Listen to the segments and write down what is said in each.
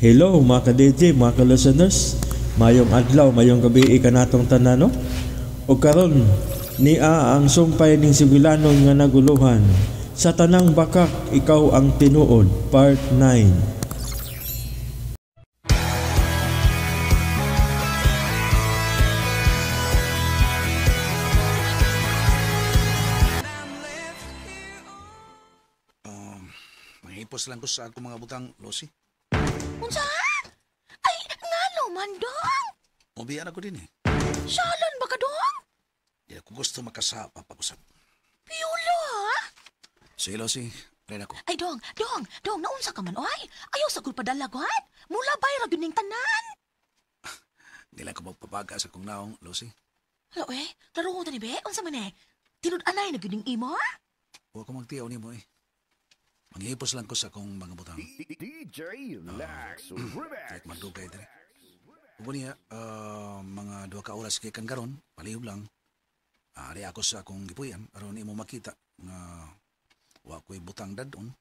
Hello mga ka-DJ, mga ka-listeners. Mayong adlaw, mayong gabi ikanatong tanano. O karon niya ang sumpay ning sigilanon nga naguluhan. Sa tanang bakak, ikaw ang tinuod, part 9. Mahipos lang ko sa akong mga butang, Lucy. Unsa? Ay, ngano man dong? Ubiyan ako din eh. Salon ba ka dong? Di ako gusto makasapa pag-usap. Piolo ha? Sige, Lucy. Rin ako. Ay dong, naunsa ka man oy? Ayaw sa gul padalagot. Mula bay ra gyud ning tanan. Di lang ko magpapaga sa kong naong, Lucy. Hello laro ko tani be, unsa man tinud-anay na gyud ning imo? Huwag ko magtiyaw ni mo eh. Manghihipos lang ko sa akong mga butang. DJ Lax Remix. Kahit magdugay din. Huwag niya, mga 2 ka oras kay kan karon, palihog lang. Ari ako sa akong gipuyan, aron imo makita nga wa ko'y butang dadon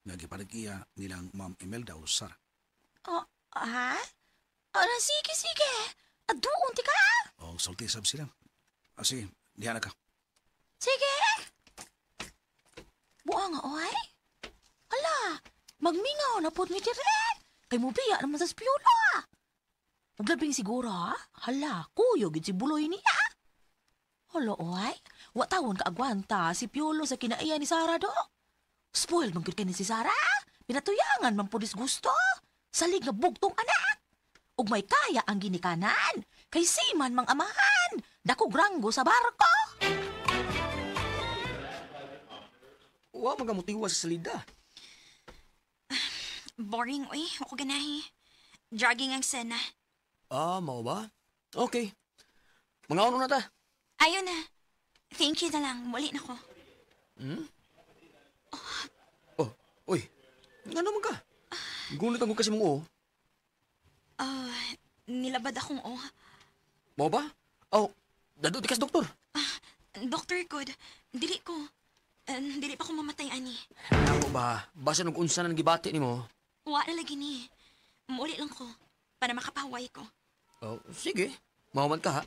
nga gipalig-iya nilang Ma'am Imelda o Sara. Oh, ha? Ara sige. Aduon ti ka? O sulti sab sila. Sige, diyan na ka. Sige. Buang nga oy. Ala, magmingaw na pod mi dire. Kay mo biya naman sa spiola. Maglabing siguro ha? Hala, kuyo gid si buloy niya. Hala oy, wa tawon ka agwanta si Piolo sa kinaiya ni Sara do. Spoiled man gyud kani si Sara. Pinatuyangan man pud gusto. Salig na bugtong anak. Ug may kaya ang ginikanan. Kay siman mang amahan. Dako granggo sa barko. Wa magamutiwa sa salida. Boring, uy. Ako ganahi. Jogging ang sena. Mao ba? Okay. Mga ano na ta? Ayun na. Thank you na lang. Muli na ko. Oh, uy. Nga naman ka? Gulit ang kasi mong Nilabad akong Mao ba? Oh, dado tikas doktor. Doctor Good. Dili ko. Dili pa ko mamatay, ani. Ako ba? Basta nung unsa na nagibati ni mo? Wa na lagi ni. Muli lang ko. Para makapahaway ko. Oh, sige. Mahuman ka ha.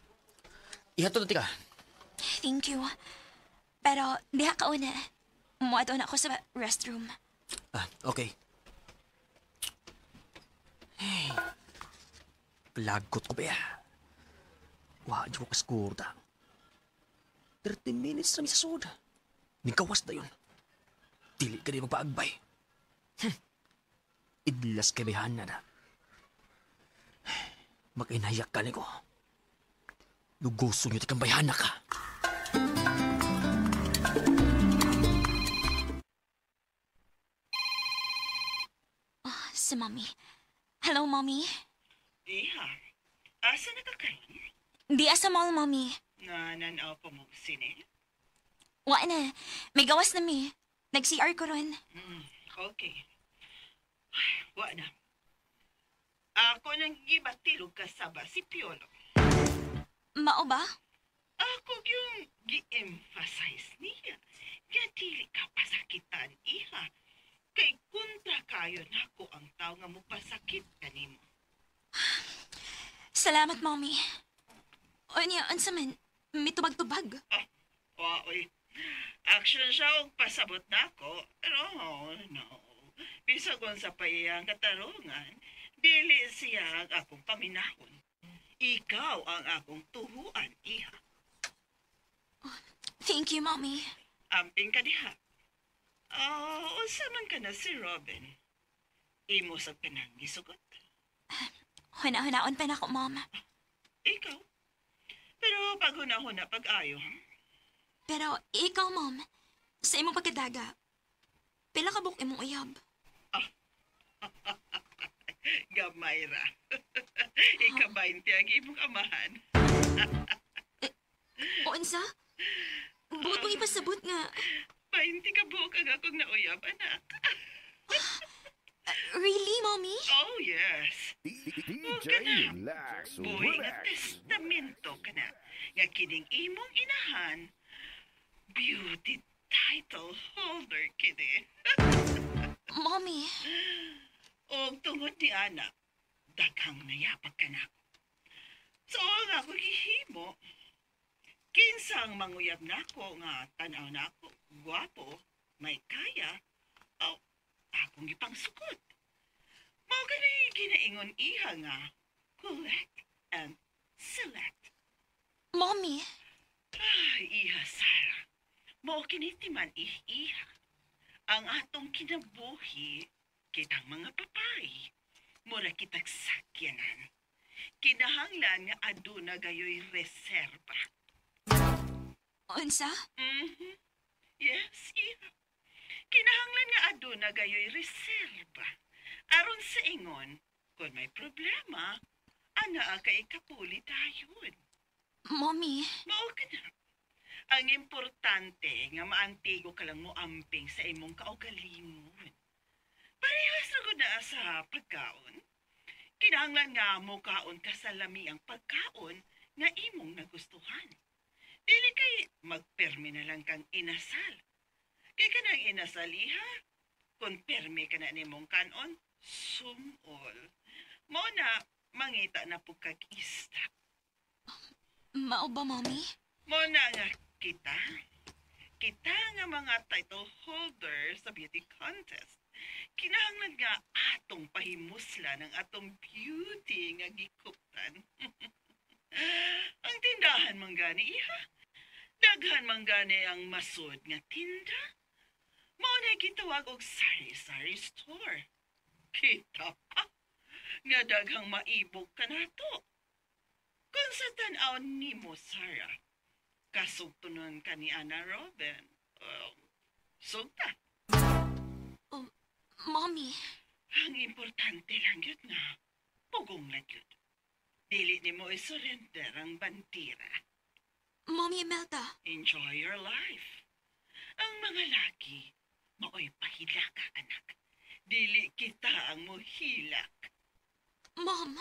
Ihatod na tika. Thank you. Pero, diha ka una. Muadto na ako sa restroom. Okay. Hey. Palagot ko ba ya? Di ko kaskurda. 30 minutes na mi sa soda. Ningkawas na yun. Dili ka di magpaagbay. Idlas kabihan na na. Mag-inayak ka ni ko. Lugoso nyo tikang bayhana ka. Si Mommy. Hello, Mommy. Iha, asa na ka karon? Di asa mall, Mommy. Nanaw pa mo sine? Wa na. May gawas na mi. Nag-CR ko ron. Okay. Wa na. Ako nang gibatilog ka sa ba si Piolo. Mao ba? Ako yung gi-emphasize niya. Nga dili ka pasakitan, iha. Kay kontra kayo na ako ang tao nga mo pasakit kanimo. Salamat, Mommy. O niya, ansa man? May tubag-tubag. Oy. Action siya og pasabot na ako. Pero no. Bisa kung sa paiyang katarungan, dili siya ang akong paminahon. Ikaw ang akong tuhuan, iha. Thank you, Mommy. Amping ka diha. Unsa man ka na si Robin? Imo sa kanang gisugot. Huna-hunaon pa na ako, Mom. Ikaw? Pero pag huna-huna pag-ayo, Pero ikaw, Mom, sa imong pagkadaga, pila ka buk imong uyab? Gamay ra. Ika-20 ang imong amahan. O unsa? Buot mong ipasabot nga. 20 ka buok ang akong nauyab, anak. Really, Mommy? Oh, yes. DJ Lax Boy, nga Remix. testamento ka na. Nga kining imong inahan, beauty title holder kini. Mommy, O tungod ni Ana, daghang nayapag ka na. So, nga ako gihimo. Kinsang manguyab na ako nga tanaw na ako, gwapo, may kaya, o akong ipangsukod. Mao ka na ginaingon iha nga, collect and select. Mommy, Ay, iha Sarah, mao kinitiman iha. Ang atong kinabuhi, kitang mga papay, mura kitag sakyanan. Kinahanglan nga aduna gayoy reserba. unsa? Mhm. Yes, iha. Kinahanglan nga aduna gayoy reserba. Aron sa ingon, kung may problema, ana ka ikapuli dayon. Mommy, Mao ka na. Ang importante nga maantigo ka lang mo amping sa imong kaugalingon. Parehas na gud na sa pagkaon. Kinahanglan nga mo kaon ka sa lami ang pagkaon nga imong nagustuhan. Dili kay magpermi na lang kang inasal. Kay kanang inasal iha, kung permi ka na nimong kanon, sumol. Mo na mangita na po kag ista. mao ba, Mommy? Mo na nga kita. Kita nga mga title holder sa beauty contest. Kinahanglan nga atong pahimusla ng atong beauty nga gikuptan. Ang tindahan man gani iha. Daghan man gani ang masud nga tinda. Mao na gitawag og sari-sari store. Kita pa nga daghang maibog ka nato. Kung sa tan-aw nimo, Sarah, kasugtunon ka ni Ana Robin, sugta. Mommy, Ang importante lang yun nga, pugong lang yun. Dili ni mo isurrender ang bandira. Mommy Imelda, Enjoy your life. Ang mga laki, maoy pahilak ka, anak. Dili kita ang mohilak. Mom.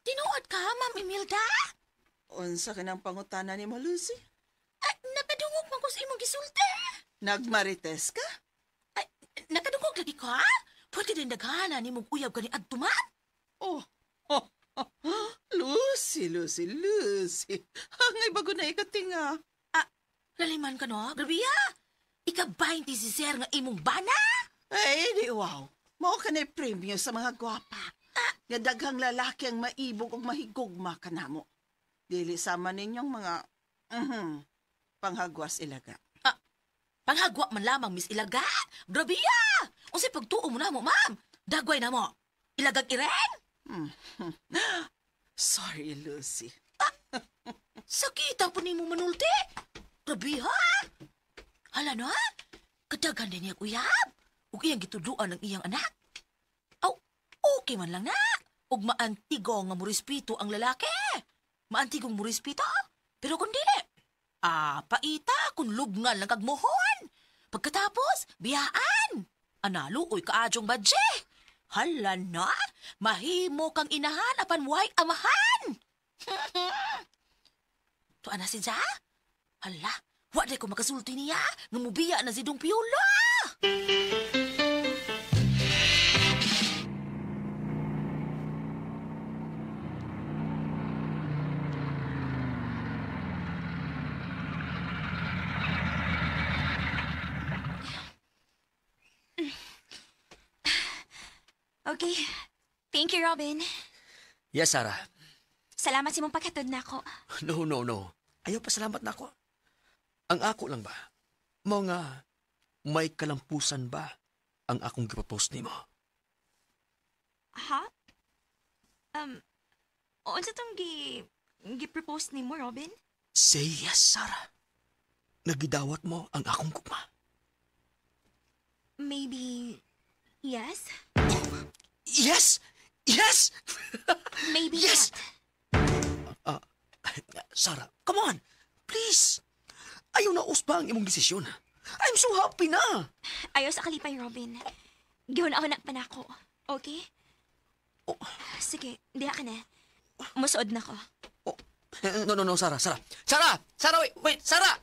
Tinuod ka, Ma'am Imelda? Unsa ka ng pangutana ni mo, Lucy? Ay, nakadungog man ko sa imong gisulti. Nagmarites ka? Ay, nakadungog lagi ka? Pwede din daghana ni mong uyab ka ni Adtuman? Oh, Lucy. Hangay bago na ikatinga. Laliman ka no, grabe Ika-20 si Sir nga imong bana? Ay, di wow. Mao ka na premyo sa mga gwapa. Nga daghang lalaki ang maibog o mahigugma ka na mo. Dili sama ninyong mga panghagwas ilaga. Panghagwa man lamang, Miss Ilaga. Grabe Unsay pagtuo mo na mo, ma'am. Dagway na mo. Ilagag iren? Sorry, Lucy. Sakita po ni mo manulti. Grabe Hala no kadaghan din niyang uyab. Ug iyang gituduan ng iyang anak. Aw, okay man lang na. Ug maantigo nga murespeto ang lalaki. Maantigong murespeto. Pero kung dili, paita kung lubngal ng kagmuhon. Pagkatapos, biyaan. Analo, uy kaadyong badje. Hala na, mahimo kang inahan apan way amahan. Tuan na si Ja? Hala, waday ko makasulti niya. Ngamubiya na si Dong Piolo. Okay. Thank you, Robin. Yes, Sarah. Salamat sa mong paghatod na ako. No. Ayaw pa salamat na ako. Ang ako lang ba? Mga may kalampusan ba ang akong gipapose nimo? Ha? Unsa tong gi-propose ni mo, Robin? Say yes, Sarah. Nagidawat mo ang akong gugma. Maybe, yes? Yes! Yes! Maybe Yes! not. Sarah, come on. Please. Ayaw na usba ang imong desisyon. I'm so happy na. Ayaw sa kalipay, Robin. Gihon-ahonak pa na ako. Okay? Oh. Sige, diha ka na. Musuod na ko. Oh. No, Sarah, wait, Sarah!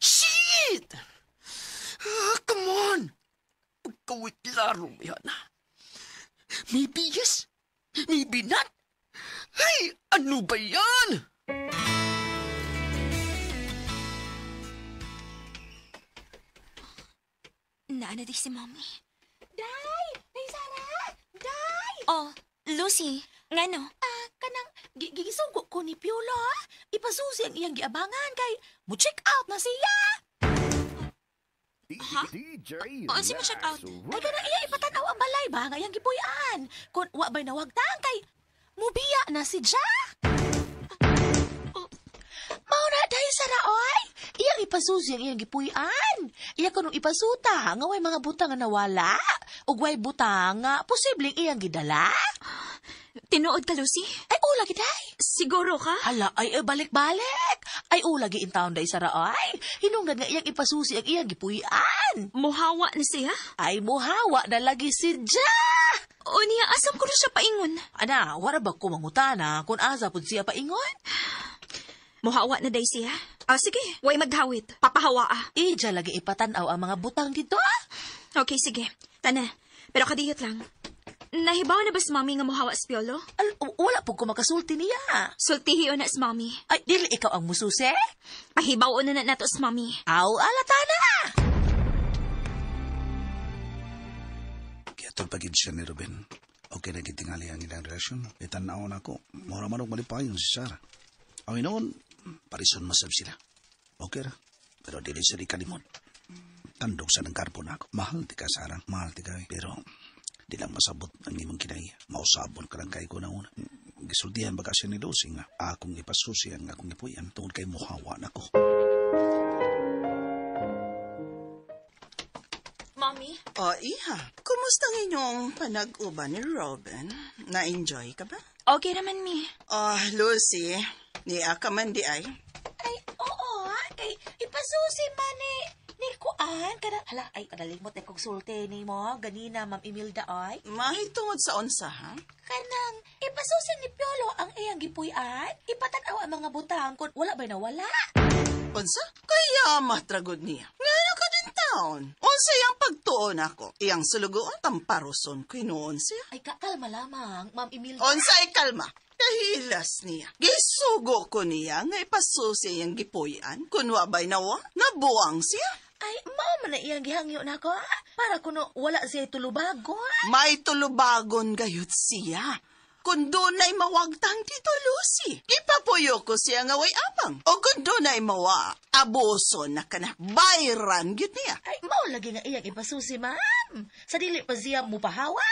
Shit! Come on! Pagkawit laro yan. May bias? May binat? Ay, ano ba yan? Naana di si Mommy. Day! Day, Sarah! Day! Oh, Lucy, ngano? Kanang gigisugo ko ni Piolo, ha? Ipasusi ang iyang giabangan kay mo-check out na siya. DJ Si mo check out. Ay, kanang iya ipatanaw ang balay ba nga iyang gipuy-an. Kung wa ba'y nawagtang kay mubiya na si Ja. Mauna, Day, Sarah, oy! Iyang ipasusi ang iyang gipuy-an. Iya kunong ipasuta nga way mga butang nga nawala. Ug way butang nga posibleng iyang gidala. Tinuod ka, Lucy? Ay, ulagi, Day. Siguro ka? Hala, ay, balik-balik. Ay, ulagi in town, Day, Sarah, ay. Hinungdan nga iyang ipasusi ang iyang gipuy-an. Muhawa na siya? Ay, muhawa na lagi si Ja. O niya, asam ko na siya paingon. Ana, wala ba ko mangutana kung asa po siya paingon? Muhawa na day siya. Sige, way maghawit. Papahawa. Ija lagi ipatanaw ang mga butang dito. Okay, sige. Tana, pero kadiyot lang. Nahibaw na ba si Mommy nga muhawa si Piolo? Wala po ko makasulti niya. Sultihi na si Mommy. Ay, dili ikaw ang mususi? Pahibaw na nato si Mommy. Aw, alata na! Kaya tulpagid siya ni Ruben. Okay na gitingali ang ilang relasyon. Itanaw na ako. Mura manong malipayon si Sarah. Ang inoon, parison masab sila. Okay ra. Pero dili siya di kalimot. Tandog sa ng karpo na ako. Mahal ti ka, Sarah. Mahal ti ka. Pero di lang masabot ang imong kinay. Mausabon ka lang kay ko na una. Gisultihan ba kasi ni Lucy nga akong ipasusi ang akong ipuyan tungkol kay muhawa na ko. Mommy? Iha. Kumusta ang inyong panag-uban ni Robin? Na-enjoy ka ba? Okay naman, Mi. Lucy, niya ka man di ay. Ay, oo, kay ipasusi man ni Kuan. Kanang, hala, ay, kanalimot ay kong sulti ni mo. Ganina, Ma'am Imelda, ay. Mahitungod sa unsa, ha? Kanang, ipasusi ni Piolo ang iyang gipuy-an. Ipatanaw ang mga butang kung wala ba'y nawala. Unsa? Kaya matragod niya. Ngayon ka din taon. Unsa iyang pagtuon ako. Iyang sulugoon, tamparoson ko noon siya. Ay, kalma lamang, Ma'am Imelda. Unsa ay kalma. Kahilas niya. Gisugo ko niya nga ipasusi iyang gipuy-an. Kung wabay nawa, nabuang siya. Ay, mama na iyang gihangyo na ako, para kuno wala siya tulubago. May tulubagon gayud siya. Kung doon ay mawagtang dito, Lucy, ipapuyo ko siya nga way apang. O kung doon ay mawa, abuso na ka na, bayran yun niya. Ay, mao lagi nga iyang ipasusi, ma'am. Sa dili pa siya mupahawa.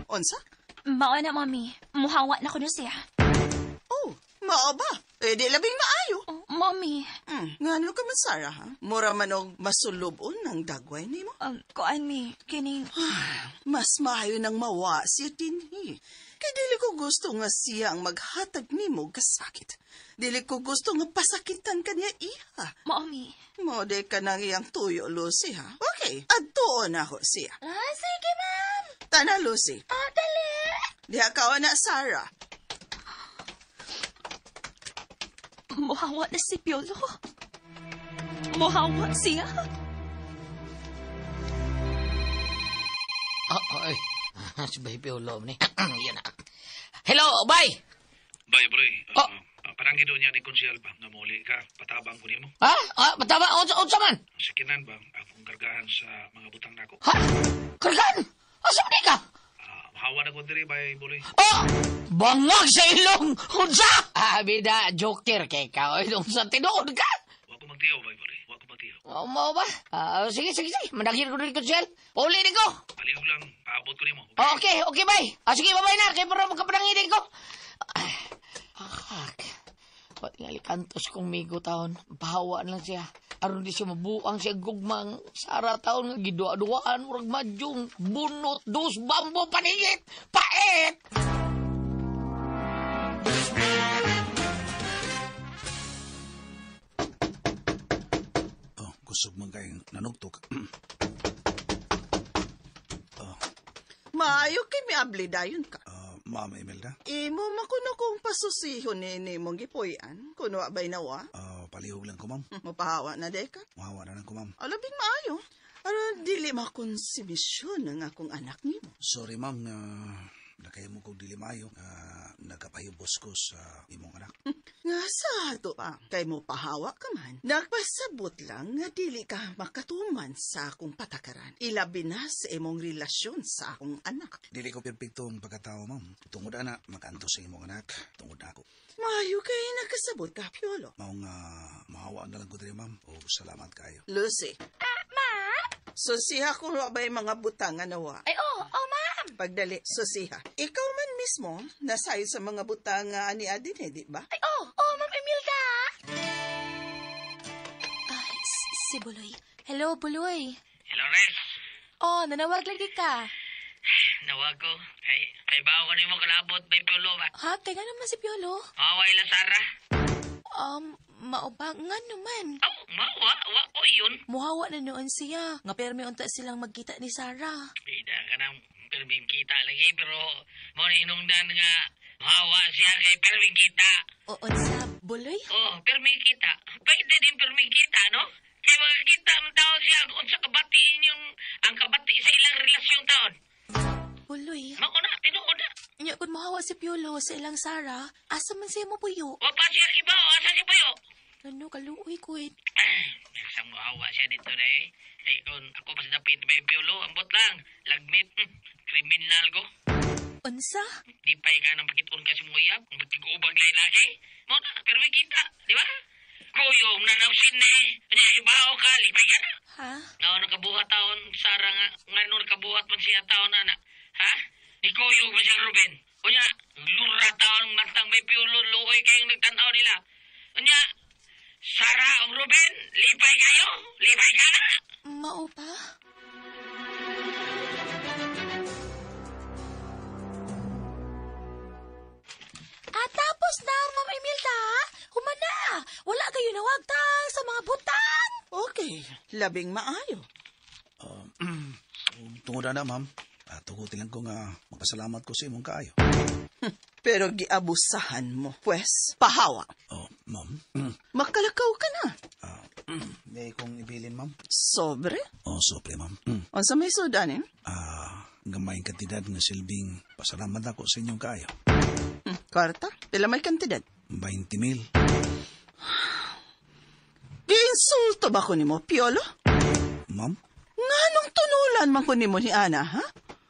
Unsa? Mao na, Mommy. Muhawa na ko na siya. Oh, mao ba? Di labing maayo. Mommy. Nga ano ka man, Sarah, ha? Mura man og masulubon ng dagway ni mo. Kuan, Mi. Kining... Mas maayo nang mawa siya dinhi. Kay dili ko gusto nga siya ang maghatag nimo kasakit. Dili ko gusto nga pasakitan kaniya iha. Mommy. Mode ka nang iyang tuyo, Lucy, ha? Okay, adtuon ako siya. Sige, ma'am. Tana, Lucy. Dali. Diha ka na, Sarah. Muhawa na si Piolo. Muhawa siya. Ay. Si Bay Piolo ni. Yan na. Hello, Bay! Bay, bro. Oh. Parang gido niya ni Konsyal ba? Nga muli ka. Patabang ko nimo. Ha? Mataba? Unsa man? Sikinan ba? Akong kargahan sa mga butang nako. Ha? Kargan? Asa man ka? Hawa na ko diri, bay, bro. Bangag sa ilong! Unsa? Bida, joker kay ka. Ilong sa tinuod ka. Wa ko magtiyaw, bay, bro. Wa ko magtiyaw. Mao ba? Sige. Managir ko rin ko, Konsyal. Uli din ko. Palihog lang. Paabot ko nimo. Okay, Bay. Sige, babay na. Kaya para magkapananginin ko. Ba't nga likantos kong migo taon? Bahawa lang siya. Aron di siya mabuang siya gugmang. Sara taon nga gidua-duaan. Murag madyong. Bunot. Dos. Bambo. Paningit. Paet. Kusog mo kayong nanugtok. Maayo kay mi abli dayon ka. Ma'am Imelda? Imo makuno kong pasusihon ni mong gipuy-an. Kuno abay nawa. Palihog lang ko, ma'am. Mapahawa na day ka. Mahawa na lang ko, ma'am. Alabing maayo. Aron dili makonsibisyon ng akong anak nimo. Sorry, ma'am, na nakaya mo kong dili maayo. Nagkapahibos ko sa imong anak. Nga sa ato pa, kay mo pahawa ka man. Nagpasabot lang nga dili ka makatuman sa akong patakaran. Ilabi na sa imong relasyon sa akong anak. Dili ko perpektong pagkatao, ma'am. Tungod ana, makanto sa imong anak. Tungod na ako. Maayo kay nagkasabot ka, Piolo. Mao nga mahawa na lang ko diri, ma'am. O salamat kayo. Lucy. Ma? Susiha ko ba'y mga butangan nawa? Ay, ma'am. Pagdali, susiha. Ikaw man mismo, nasayo sa mga butang ani Adin, di ba? Ay, Ma'am Imelda. Si Buloy. Hello, Buloy. Hello, Res. Nanawag lagi ka. Nawag ko. Kay bago ko na yung kalabot may Piolo ba? Ha? Kaya nga naman si Piolo. Maway la Sara. Maubang nga naman. Wa ko yun. Muhawa na noon siya. Nga pero may unta silang magkita ni Sarah. Bida ka nang perming kita lagi, pero mo na inungdan nga mahawa siya kay perming kita. Sa Buloy? Perming kita. Pwede din perming kita, no? Kaya makakita ang tao siya kung sa kabatiin yung ang kabati sa ilang relasyon taon. Buloy? Mako na, tinuod na. Nya, kung mahawa si Piolo sa ilang Sarah, asa man siya mo puyo? Wapa siya iba, asa siya puyo? Ano, kaluoy ko eh. Nasang mahawa siya dito na eh. Ay, kung ako pa sa dapit may Piolo, ambot lang. Lagmit, kriminal ko. Unsa? Di pa ka nang pakitun kasi mo iyap, kung pagkikuubag lagi. Mo na, pero may kita, di ba? Kuyong na nausin na eh. Ibaho ka, lipay ka na. Ha? Nakabuhat taon, Sara nga nakabuhat man siya taon, anak. Ha? Ni Kuyong ba siya, Ruben? Kunya, lura taon matang may Piolo, luhoy kayong nagtanaw nila. Kunya, Sara o Ruben, lipay kayo. Lipay ka na. Mao pa? Tapos na, Ma'am Imelda. Humana. Wala kayo nawagtang sa mga butang. Okay, labing maayo. Tungod na, ma'am. Tugutin lang ko nga magpasalamat ko sa imong kaayo. Pero giabusahan mo, pues, pahawa. Ma'am. Makalakaw ka na. May kong ibilin, ma'am. Sobre? Sobre, ma'am. Unsa may sudanin? Gamayng kantidad nga silbing pasalamat ako sa inyong kaayo. Kwarta? Pila may kantidad? 20,000. Giinsulto ba ko nimo, Piolo? Ma'am? Nganong tunulan man ko nimo ni Ana, ha?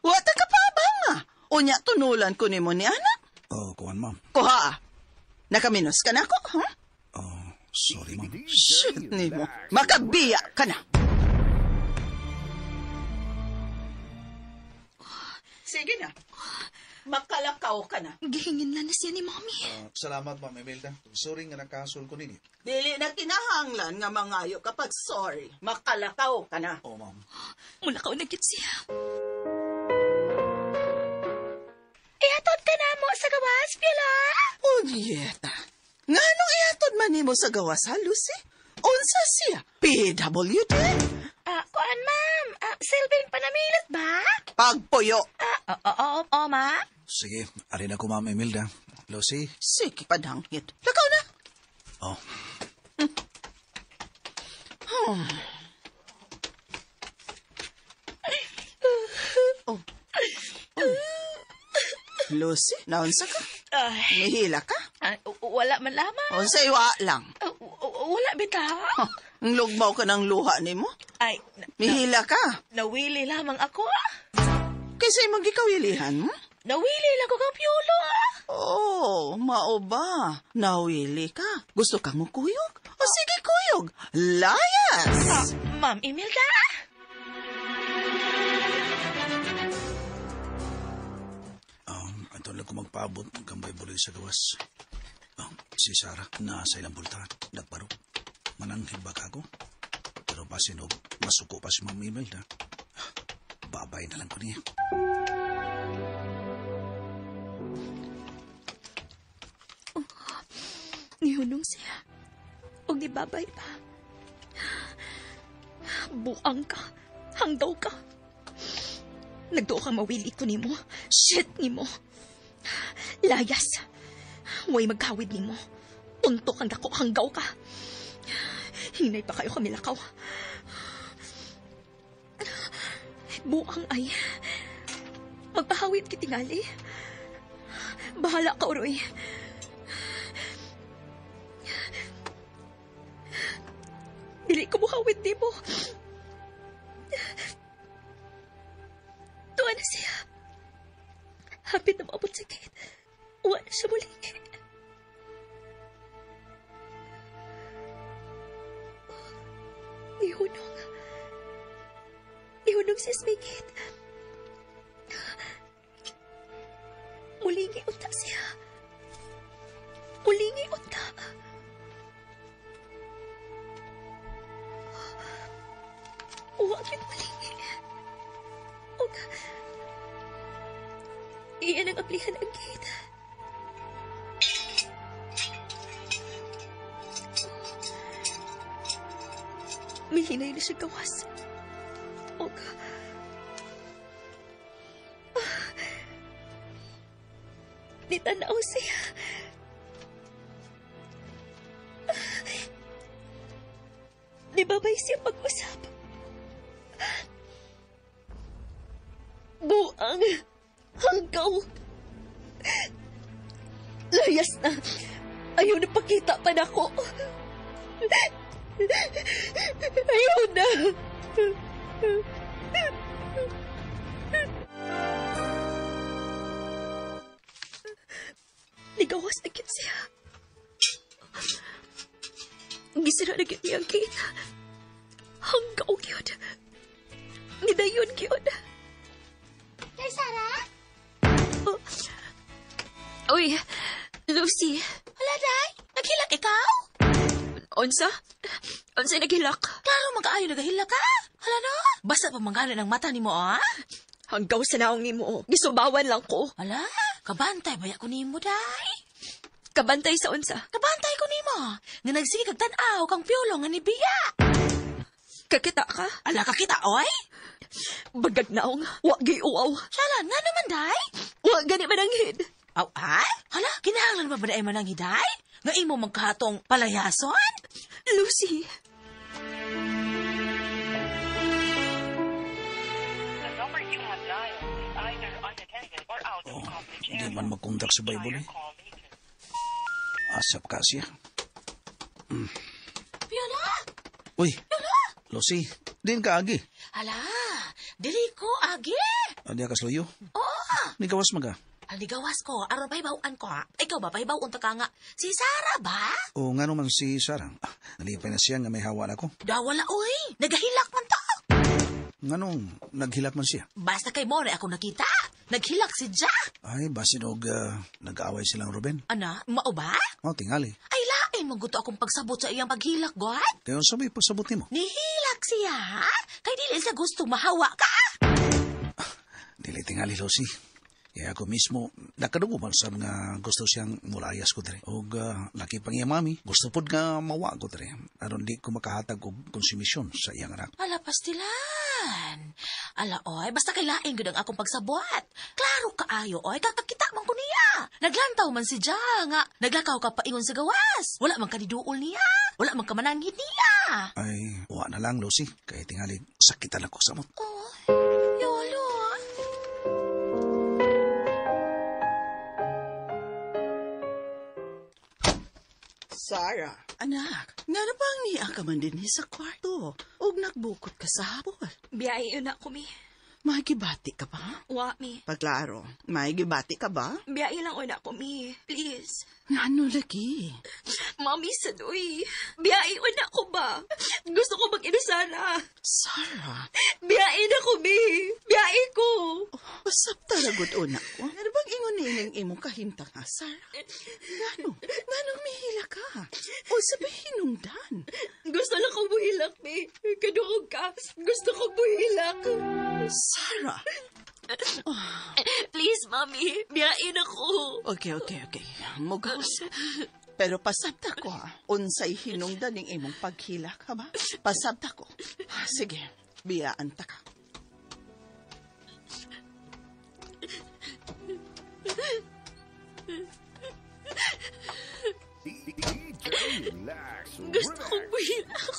Wata ka pa ba nga? Unya tunulan ko nimo ni Ana? Kuhan, ma'am. Kuha. Nakaminos ka na ako, ha? Sorry, ma'am. Shit nimo. Makabiya ka na. Sige na. Makalakaw ka na. Gihingin na siya ni Mami. Salamat, Ma'am Imelda. Sorry nga nakasol ko ninyo. Dili na kinahanglan nga mangayo kapag sorry. Makalakaw ka na. Ma'am. Mula ka unagit siya. Ihatod ka na mo sa gawas, Piolo. Unyeta. Nganong ihatod man nimo sa gawas, ha, Lucy? Unsa siya? PWD? Kuan, ma'am. Silbing panamilit ba? Pagpuyo. Oo, ma. Sige, arin ako, Ma'am Imelda. Lucy? Sige, padangit. Lakaw na. Lucy, naunsa ka? Nihila ka? Wala man lamang. Unsay wa lang. Wala bita. Ang lugmaw ka ng luha nimo? Ay, Nihila ka? nawili lamang ako. Kaysa imong gikawilihan mo? Nawili lang ko kang Piolo. Oh, mao ba? Nawili ka? Gusto kang mo kuyog? O sige, kuyog. Layas! Ma'am Imelda. Ito lang ko magpaabot ng kambay buloy sa gawas. Si Sarah, nasa ilang bultahan. Nagparo. Mananghid ba ka ako? Pero pasinog, masuko pa si Ma'am Imelda. Babay na lang ko niya. Nihunong siya. O nibabay pa. Buang ka. Hanggaw ka. Nagdo ka mawili ko nimo. Shit nimo. Layas. Huwag maghawid nimo. Tuntok ang dako hanggaw ka. Hinay pa kayo kami lakaw. Buang ay. Magpahawid kitingali. Bahala ka, Uroy. Dili ko muhawid di mo. Tuwa na siya. Hapit na maabot sa gate. Uwa na siya muli. Ihunong. Ihunong siya sa may gate. Mulingi unta siya. Mulingi unta. Uwagin mulingi. Og, iyan ang aplihan ang gate. Mihinay na siya gawas. Og, nitanaw siya. Nibabay siya pag-usap. Buang hanggaw. Layas na. Ayaw na pakita pa na ko. Ayaw na. Ligawas na kit siya. Gisira na kit niyang gate. Hanggaw yun. Nidayon yun. Day, Sarah? Uy, Lucy. Hala, Day. Naghilak ikaw? Onsa? Onsa naghilak? Klaro mag-aayo nagahilak ka. Hala na. Basta pa manggana ng mata ni mo, ah? Hanggaw sa naong ni mo. Gisubawan lang ko. Hala, kabantay ba ko ni mo, Day? Kabantay sa unsa? Kabantay ko ni mo. Nga nagsige kag tan-aw kang piolo nga ni Bia. Kakita ka? Ala, kakita, oy? Bagag naong, wagi uaw. Salan, nga naman, Day? Wa gani mananghid. Aw, ay? Hala, kinahanglan ba ba na ay mananghi, Day? Nga imo magkahatong palayason? Lucy. Hindi man magkontak sa Bible eh. Asap ka siya. Piolo? Uy, Lucy, din ka agi. Hala, dili ko, agi. Adi ka sluyo. Oo. Ni gawas maga. Aligawas ko, aron pahibawan ko, ha? Ikaw ba, pahibawon ta ka nga? Si Sarah ba? O nga naman si Sarah. Nalipay na siya nga may hawa na ko. Dawala, oy. Nagahilak man to. Nga nung naghilak man siya. Basta kay More ako nakita. Naghilak si Jack. Ay, basin og nag-aaway silang Ruben. Ana, mao ba? O, tingali. Ay, lain maguto akong pagsabot sa iyang paghilak, God. Kayon sa may pagsabot mo. Nihilak siya, ha? Kay dili siya gusto mahawa ka. Dili tingali, Lucy. Kaya ako mismo, nakadugo man sa nga gusto siyang mulayas ko dere. O laki pang iya mami, gusto pod nga mawa ko dere. Aron di ko makahatag og konsumisyon sa iyang anak. Ala, pastilan. Ala, oy, basta kay lain gud ang akong pagsabot. Klaro kaayo, oy, kakakita man ko niya. Naglantaw man si Ja, nga. Naglakaw ka pa ingon sa gawas. Wala man kadiduol niya. Wala man ka mananghid niya. Ay, uwa na lang, Lucy. Kaya tingali, sakitan ako sa mot. Oh, yolo. Sarah, anak, nga na bang niya ka man din sa kwarto? Og nagbukot ka sa hapon. Biyay yun na ko, mi. Makikibati ka ba? Wa, mi. Paglaro, makikibati ka ba? Biyay lang una ko, mi. Please. Ano lagi? Mami, sadoy. Biyay una ko ba? Gusto ko mag-inusara. Sarah, Biyay na ko, mi. Biyay ko. pasap talagot una ko. Ano bang ingon ni ining imong kahimtang ha, Sarah? Ganong mihila ka? O sabihin nung dan? Gusto lang ko buhilak, mi. Kaduog ka. Gusto ko buhilak. Sarah! Please, mami. Biyain ako. Okay. Mugaws. Pero pasabta ko ha. Unsay hinungdan ning imong paghila ka ba? Pasabta ko. Sige, biyaan ta ka. DJ Relax. Gusto kong buhilak.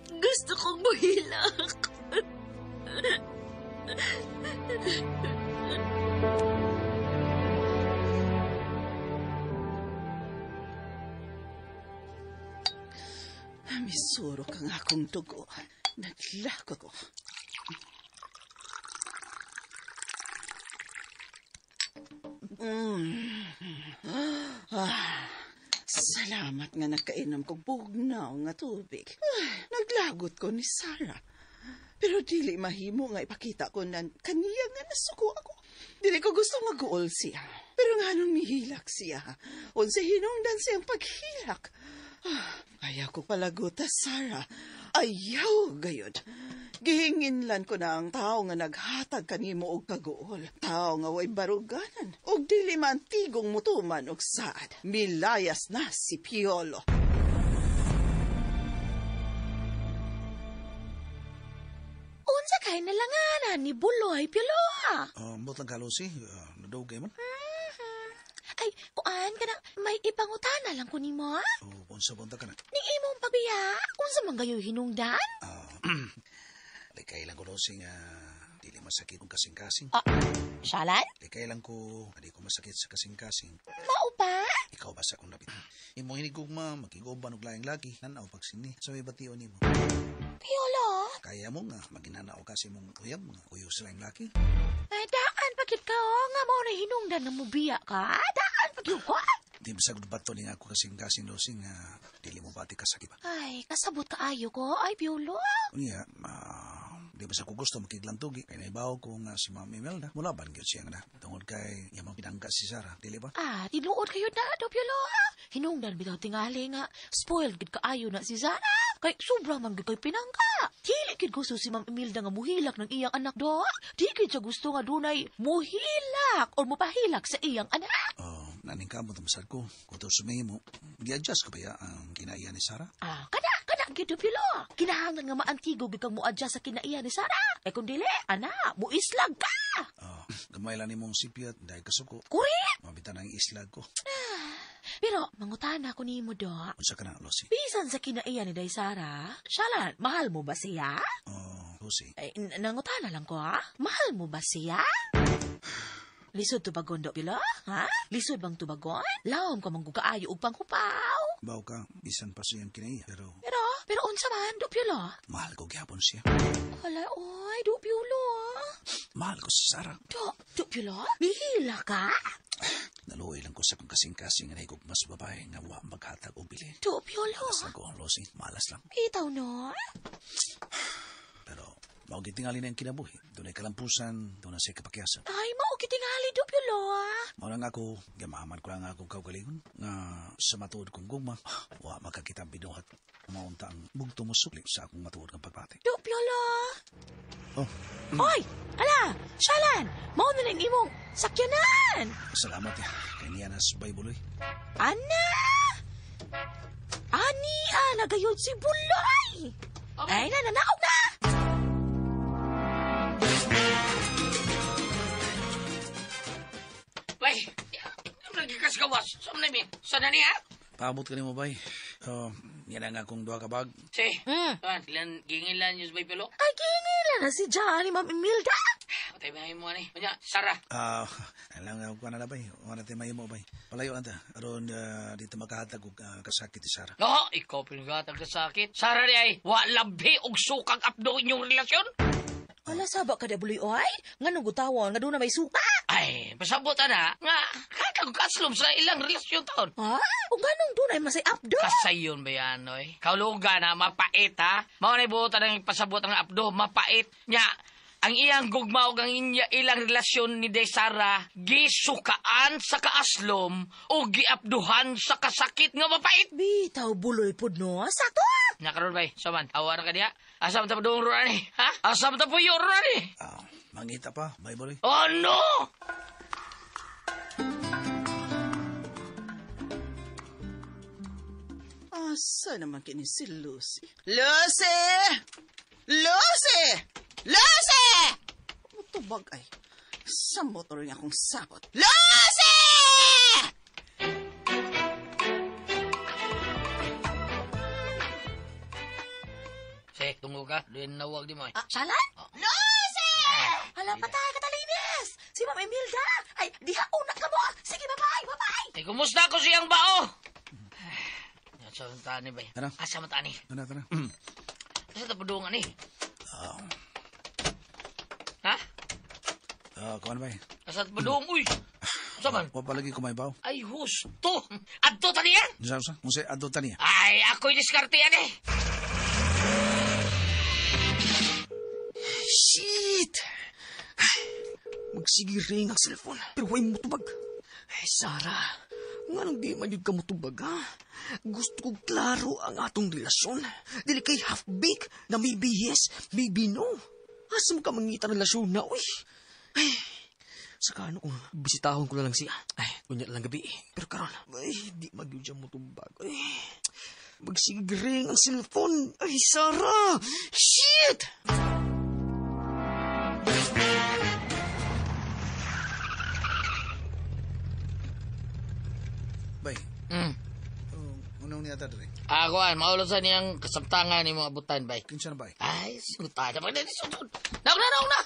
Gusto kong buhilak. Misuro kang akong dugo. Naglako ko. Salamat nga nakainom kong bugnaw nga tubig. Naglagot ko ni Sarah. Pero dili mahimo nga ipakita ko na kaniya nga nasuko ako. Dili ko gusto mag-uol siya. Pero nga nung mihilak siya, unsa hinungdan siyang paghilak. Ayaw ko palaguta, Sarah. Ayaw, gayod. Gihinginlan ko na ang tao nga naghatag kanimo og kaguol. Tao nga way baruganan. Og dili man tigong mutuman og saad. Milayas na si Piolo. Unsa kay nalanganan ni Buloy, Piolo? Butang ka, Lucy. Nadugay man. Ay, kuan ka na, may ipangutana lang ko nimo, ha? Unsa bunta ka na? Ning imong pabiya, unsa man gayo hinungdan? Likay lang ko, Lucy, nga dili masakit kong kasing-kasing. Shalan? Likay lang ko, di ko masakit sa kasing-kasing. Mao pa? Ikaw basta kong napit. Imo hinigugma, makiguban og laing lagi. Nanaw pagsini. So may bation nimo. Piolo? Kaya mo nga, maginanaw kasi mong uyab, nga uyo sa laing laki. Ay, daan pagit ka, nga mo na hinungdan na mubiya ka. Daan pagit ko. Di masagod bato ni nga ako kasing-kasing, Lucy, nga dili mo bati kasakit ba? Ay, kasabot ka ayo ko. Ay, Piolo. Unya, di ba sa ko gusto makiglantugi. Kaya naibaw ko nga si Ma'am Imelda. Mula ba nga siya nga na? Tungod kay yamang pinangga si Sarah. Dili ba? Tinuod kayo na, do, Piolo. Hinungdan bitaw tingali nga. Spoiled gid kaayo na si Zara. Kay sobrang man gid kay pinangga. Dili gid gusto si Ma'am Imelda nga muhilak ng iyang anak do. Di gid siya gusto nga dunay muhilak o mupahilak sa iyang anak. Naning ka mo tamasad ko. Kung ito sumihimo, di-adjust ka ba ya ang kinaiya ni Sarah? Kada gid do, Piolo. Kinahanglan nga maantigo gid kang mo-adjust sa kinaiya ni Sarah. Kay kun dili, muislag ka. Gamay lang ni mong sipyat dahil kasuko. Correct. Mabitan ang islag ko. Pero, mangutana ko ni mo, do. Unsa ka na, Lucy? Bisan sa kinaiya ni Day Sara, Shalan, mahal mo ba siya? Lucy. Ay, nangutana lang ko, ha? Mahal mo ba siya? Lisod tubagon, do, Pilo? Ha? Lisod bang tubagon? Lawom ka manggugaayo upang kupaw. Baw ka, bisan pa siyang kinaiya. Pero unsa man, do, Pilo? Mahal ko gyapon siya. Hala, oy, do, Pilo. Mahal ko si Sarah. Do, Pilo? Bihila ka? Naluoy lang ko sa kong kasing-kasing na higog mas babae nga wa maghatag o bilin. Do, Piolo. Malas lang ko, Lucy. Malas lang. Itaw, no? Pero, maugitingali na yung kinabuhi. Doon ay kalampusan, doon na siya kapakyasan. Ay, maugitingali, do, Piolo, ha? Maulang ako, gamaman ko lang ako kaugalingon, nga sa matuod kong gugma, wa makakita binuhat. Maunta ang bugto mo sukli sa akong matuod ng pagpati. Do, Piolo. Oy! Ala! Shalan! Mao na lang imong sakyanan! Salamat ya. Kay niya nas Bible eh. Ana! Ani, nagayod si Buloy! Ay, nananaog na! Bay, lagi kas gawas. Saan na mi? Saan na niya? Paabot ka ni mo, bay. Yan ang akong dua kabag. Si, ilan gingilan yung bay pilo? Ay, gingilan na si Johnny, Ma'am Imelda! Patay ba mo ni? Kanya, Sarah. Alang ako ka na, bay. Wala tayo mayo mo, bay. Palayo na ta. Aron dito makahatag og kasakit ni Sarah. No, ikaw pinagatag sa sakit. Sarah di ay, walabhi og sukang apdo inyong relasyon. Wala saba ka da Buloy, oy? Nga nung gutawan, nga doon na may suka! Ay, pasabot na nga, kakagkaslom sa ilang relasyon taon. Ha? O ganong doon ay masay apdo? Kasayon ba yan, oy? Kaulugan na, mapait, ha? Mao na ibutan ng pasabot ang apdo, mapait. Nya, ang iyang gugma o ang ilang relasyon ni Desara, gisukaan sa kaaslom o giapduhan sa kasakit nga mapait. Bitaw, Buloy po, no? Sakto! Nakaroon ba, saman, awar ka niya? Asam ta pa doon ruan eh, ha? Asam ta po yung ruan eh. Mangita pa, Bible eh. Oh, no! Asa naman kini si Lucy? Lucy! Lucy! Lucy! Tubag ay. Sa motor niya akong sapot. Lucy! ba? Doon nawag di mo. Salan? Lucy! Hala, patay, Katalinis! Si Ma'am Imelda! Ay, diha una ka mo! Sige, bye-bye! Eh, kumusta ko siyang bao? Asa matani ba? Ano? Asa matani? Tara, tara. Asa tapadungan ni? Ha? Kuan ba? Asa tapadungan? Uy! Asa man? Wa palagi ko may baw. Ay, husto! Adto tani yan? Sa kung say adto taniya. Ay, ako'y diskarte yan eh! Shit! Magsigiring ang cellphone, pero huwag mo tubag. Ay, Sarah, nga nang di man yun ka mo tubag, ha? Gusto kong klaro ang atong relasyon. Dili kay half-baked na maybe yes, maybe no. Asa mo ka mangita relasyon na, uy? Ay, saka ano kung bisitahon ko na lang siya. Ay, kunya lang gabi eh. Pero karon, ay, di magyud siya mo tubag. Ay, magsigiring ang cellphone. Ay, Sarah! Shit! Bay. Hmm. Unang niya ta diri. Ako maulusan niyang kasabtangan ni mga abutan, bay. Kinsa na bay? Ay, sinuta na. Pagdali, sunod. Nauna na!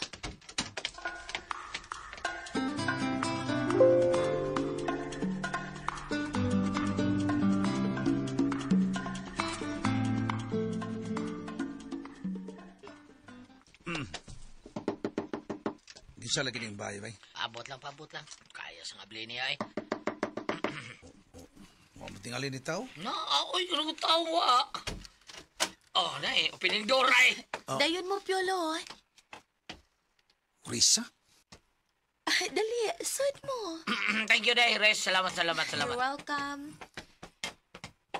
Kinsa lagi ning bay, bay? Pabot lang. Kaya sa ngabli niya eh. Wa mo tingali ni tao. Na, aoy, ano ko tawa? Oh, na eh, opening door eh. Dayon mo, Piolo. Risa? Dali, suit mo. Thank you, Day. Res. Salamat. You're welcome.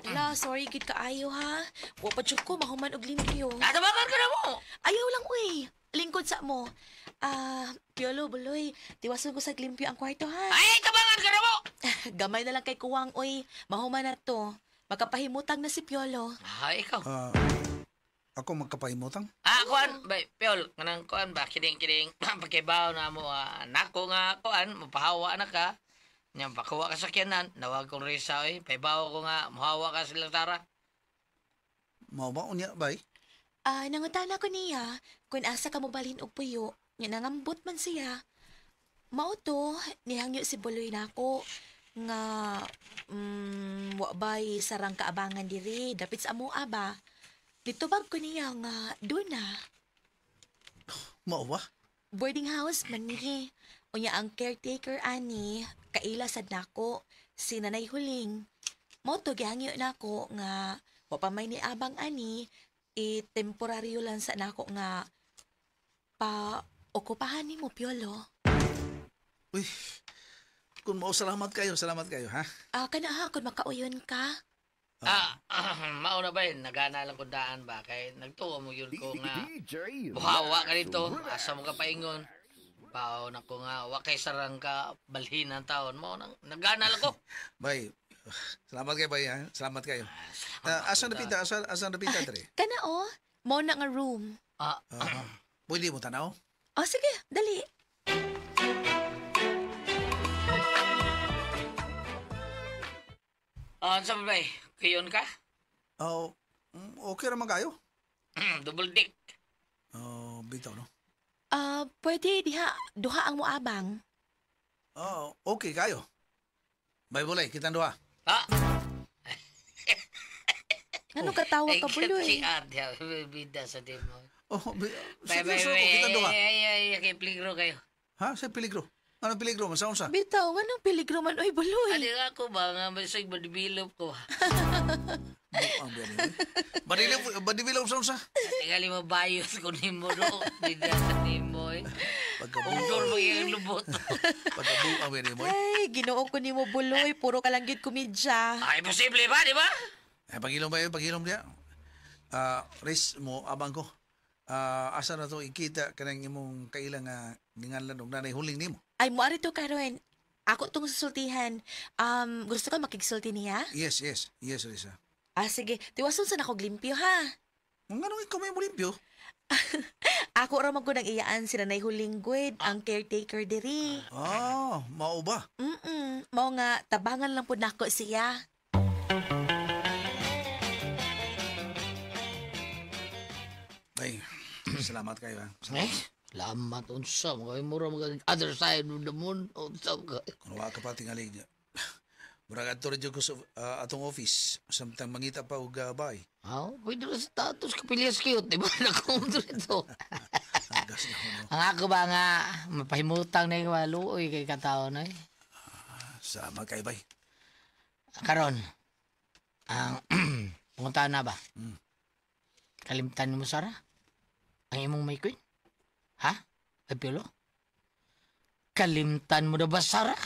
Hala, sorry, gid kaayo ha. Wa pa jud ko mahuman og limpyo. Natabakan ka na mo. Ayaw lang, uy. Lingkod sa mo. Piolo, buloy. Tiwason ko sa limpyo ang kwarto, ha? Ay, tabangan ka na mo. Gamay na lang kay Kuwang, uy. Mahuman na to. Magkapahimutang na si Piolo. Ay, ikaw. Ako magkapahimutang? Kuan, bay, Piol, kanang kuan ba, kidding. Pagkibaw na mo, nako nga, kuan, mapahawa na ka. Niyang pakuha ka sa kyanan, nawag kong Risa, paibaw ko nga, mahawa ka sila, Tara. Mao ba unya bay? Nangutana ko niya, kung asa ka mo balhin og puyo, nga nangambot man siya. Mao to, nihangyo si Buloy nako nga wa bay sarang kaabangan diri, dapit sa amo aba. Ditubag ko niya nga doon na. Mao ba? Boarding house man ni. Unya ang caretaker ani, kaila sad nako, si Nanay Huling. Mao to gihangyo nako nga wa pa may niabang ani, temporaryo lang sa nako nga okupahan ni mo, Piolo. Uy, kung mao salamat kayo, ha? Kana ha, kung makauyon ka. Mauna ba yun? Nagana lang kung daan ba? Kaya nagtuwa mo yun ko nga. DJ Buhawa ka dito. Asa mo ka paingon. Bao na ko nga. Wakay sarang ka. Balhin ang taon mo. Nagana lang ko. Bay, salamat kayo, bay, ha? Salamat kayo. Asan na pita, Dre? Kana o, mo na nga room. Pwede mo tanaw? Sige, dali. Sabi ba kayon ka? Okay naman kayo. Double dick. Bitaw, no? Pwede diha, duha ang moabang. Okay kayo. Bay, bulay, kitang duha. Ano katawa ka, Buloy? Si Adya, bida sa demo. Seryoso ko, kitang duha. Ay, peligro kayo. Ha? Sa peligro? Anong peligro? Masaon sa? Bitaw, anong peligro man, oy, Buloy? Adi nga ako ba nga, masig madibilop ko. Badibilaw saon sa? Tingali mo bayos ko ni mo ro. Bida sa demo eh. Pagkabundor mo yung lubot. Pagkabuang yan mo. Ay, ginoo ko ni mo, Buloy. Puro ka lang gid komedya. Ay, posible ba, di ba? Pag-ilom ba yun? Pag-ilom diya. Riz mo, abang ko. Asa na to ikita kanang imong kailang ninganlan og nanay huling nimo. Ay, mo ari to karon. Ako tong susultihan. Gusto ka makigsulti niya? Yes, Risa. Sige. Tiwason sa nako limpyo, ha? Anong ikaw may limpyo? Ako ra man ko nang iyaan si Nanay Huling Gwed, ang caretaker diri. Mao ba? Mao nga, tabangan lang po nako siya. Bay, salamat kayo ha. Eh, lamat unsa mo kay mura mag other side of the moon. Unsa ka? Kung wala ka pa tingali niya. Murag ato rin ko sa atong office. Samtang mangita pa og bay. Pwede na sa status kapilias cute. Di ba na kung dito? Ang gas na no. Ang ako ba nga, mapahimutang na yung waluoy kay katao na eh. Salamat kayo bay. Karon, ang punta na ba? Hmm. Kalimtan mo, Sara? Ang imong may queen? Ha? Ay, Piolo? Kalimtan mo na ba, Sara?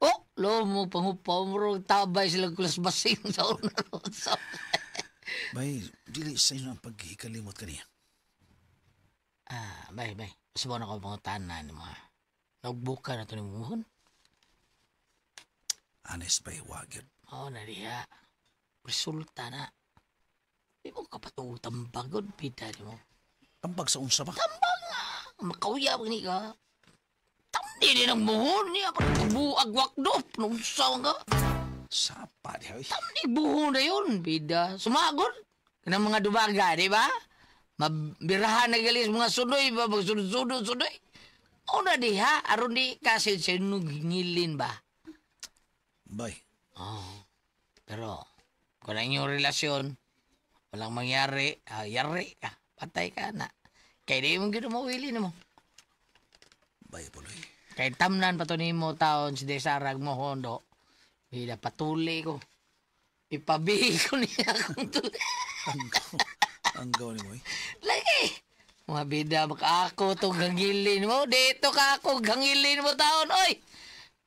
Oh, lo mo pangupaw mo rin tabay silang kulas basing sa una. Bay, dili sa inyo ang paghikalimot kaniya. Bay. Subo na ko pangutan ni mga. Nagbuka na ito ni Muhon. Honest bay, wagid. Na diya. Resulta na. Di mo kapatutang bagod, pita di mo. Tambag sa unsa ba? Tambag nga. Makauya ba ni ka? Tamdi din ang buhon niya. Pagbuag wakdop. Nungsaw nga. Sapa di ay. Tamdi buhon na yun, bida. Sumagod. Kanang mga dubaga, di ba? Mabirahan na galis mga sunoy ba? Magsunod-sunod-sunoy. Na diha. Aron di kasi sinugingilin ba? Bay. Pero kung ang inyong relasyon, walang mangyari, yari ka, patay ka na. Kaya di mong ginumawili mo. Bay, puloy. Kaya tamnan pa to ni mo taon si Desarag mo hondo. Bila patuli ko. Ipabihi ko niya akong tuli. Ang gawa ni mo eh. Lagi! Mga bida, maka ako itong gangilin mo. Dito ka ako gangilin mo taon. Oy!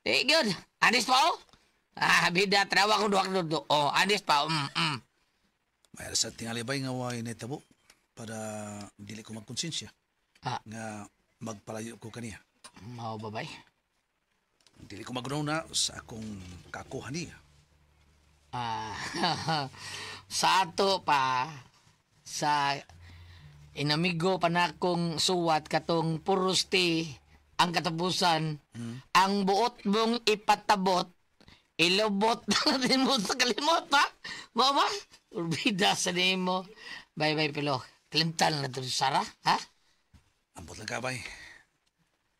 Di, good. Anis pa o? Bida, trawa ko duwak doon. Anis pa. May sa tingali bay nga way netabo para dili ko magkonsensya. Nga magpalayo ko kaniya. Mao babay. Dili ko magunaw na sa akong kakuha niya. Sa ato pa, sa inamigo pa na akong suwat katong purusti ang katapusan, ang buot mong ipatabot, ilubot natin mo sa kalimot, ha? Mama? Urbida sa nimo. Bye-bye, Pilo. Kalimtan na ito, Sara, ha? Ambot lang ka, bay.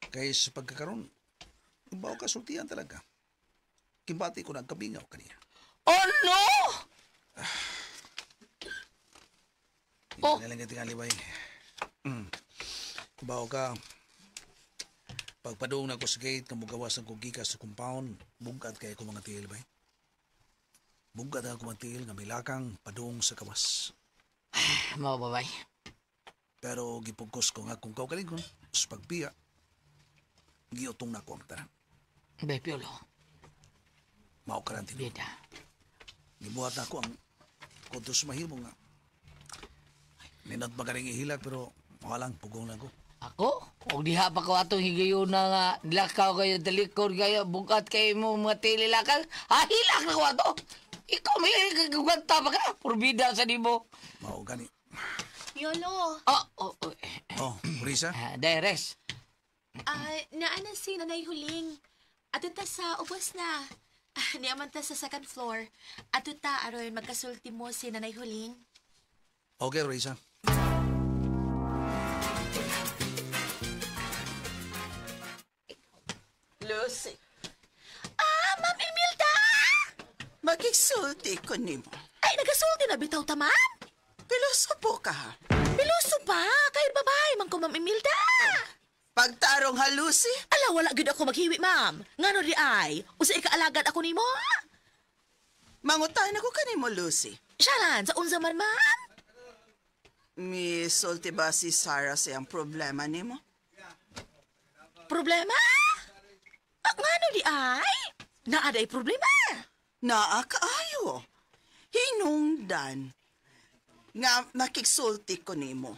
Kaya sa pagkakaroon, bawa ka sultihan talaga. Kimbati ko nagkabingaw kaniya. Oh, no! Hindi lang tingali, bay. Bawa ka, pagpadung na ko sa gate, kamugawas ang kugikas sa compound, bungkat kaya ko mga tiil, bay. Bungkat ako mga tiil, nga may lakang padung sa kawas. Mao babay. Pero gipugkos ko nga kung kaugalingon, sa pagbiya, giyotong na ko ang tanan. Bay, Piolo. Mao karantin. Bida. Gibuhat na ako ang kuntos mahimo nga. Ninot magaling ihilak pero walang pugong lang ko. Ako? O diha pa ko atong higayon na nga lakaw kayo, talikod kayo, bukat kayo mo mga tililakal. Hilak na ko ato. Ikaw may gagawanta pa ka. Purbida sa nimo. Mao gani. Yolo. Risa? Deres. Naana si Nanay Huling. Ato ta sa ubos na. Niyaman ta sa second floor. Ato ta aron magkasulti mo si Nanay Huling. Okay, Risa. Lucy. Ma'am Imelda! Magigsulti ko ni mo. Ay, nagasulti na bitaw ta, ma'am. Piloso po ka. Piloso pa, kahit babae man ko, Ma'am Imelda. Pagtarong ha, Lucy? Ala, wala gud ako maghiwi, ma'am. Ngano di ay, usa ikaalagad ako nimo. Mangutan ako kanimo, Lucy. Siya sa unsa man, ma'am? Sulti ba si Sarah siyang problema nimo? Problema? Ngano di ay? Naaday problema. Naakaayo. Hinungdan. Nga nakiksulti ko nimo.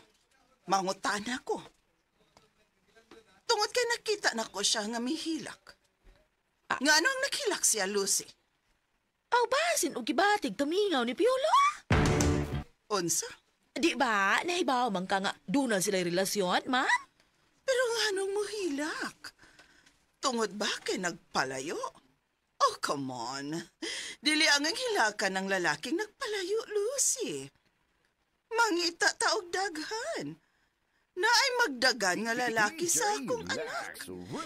Mangutan ako. Tungod kay nakita na ko siya nga mihilak. Nga anong naghilak siya, Lucy? Aw basin og gibatig tumingaw ni Piolo. Unsa? Di ba, nahibaw man ka nga doon sila relasyon, ma'am? Pero nga anong muhilak? Tungod ba kay nagpalayo? Oh, come on. Dili ang hilaka ng lalaking nagpalayo, Lucy. Mangita taog daghan. Naay magdagan nga lalaki sa akong anak.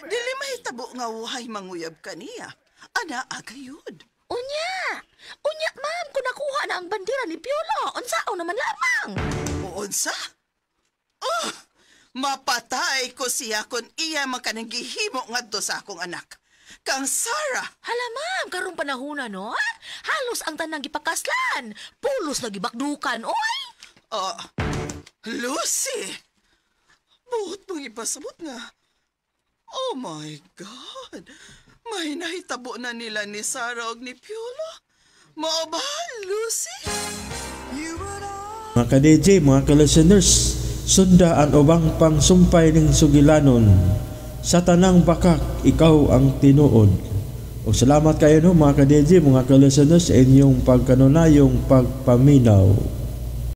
Dili mahitabo nga wahay manguyab kaniya. Ana agayod. Unya, ma'am, kung nakuha na ang bandera ni Piolo, unsao naman lamang. Unsa? Oh, mapatay ko siya kung iya makanagihimo ngadto sa akong anak. Kang Sarah. Hala, ma'am, karong panahuna, no? Halos ang tanang gipakaslan. Pulos na gibakdukan, oy! Oh, Lucy! Buot mong ipasabot nga. Oh my God! May nahitabo na nila ni Sarah og ni Piolo. Mao ba, Lucy? Mga ka-DJ, mga ka-listeners, sunda ang ubang pangsumpay ng sugilanon. Sa tanang bakak, ikaw ang tinuod. O salamat kayo no, mga ka-DJ, mga ka-listeners, sa inyong pagkanunayong pagpaminaw.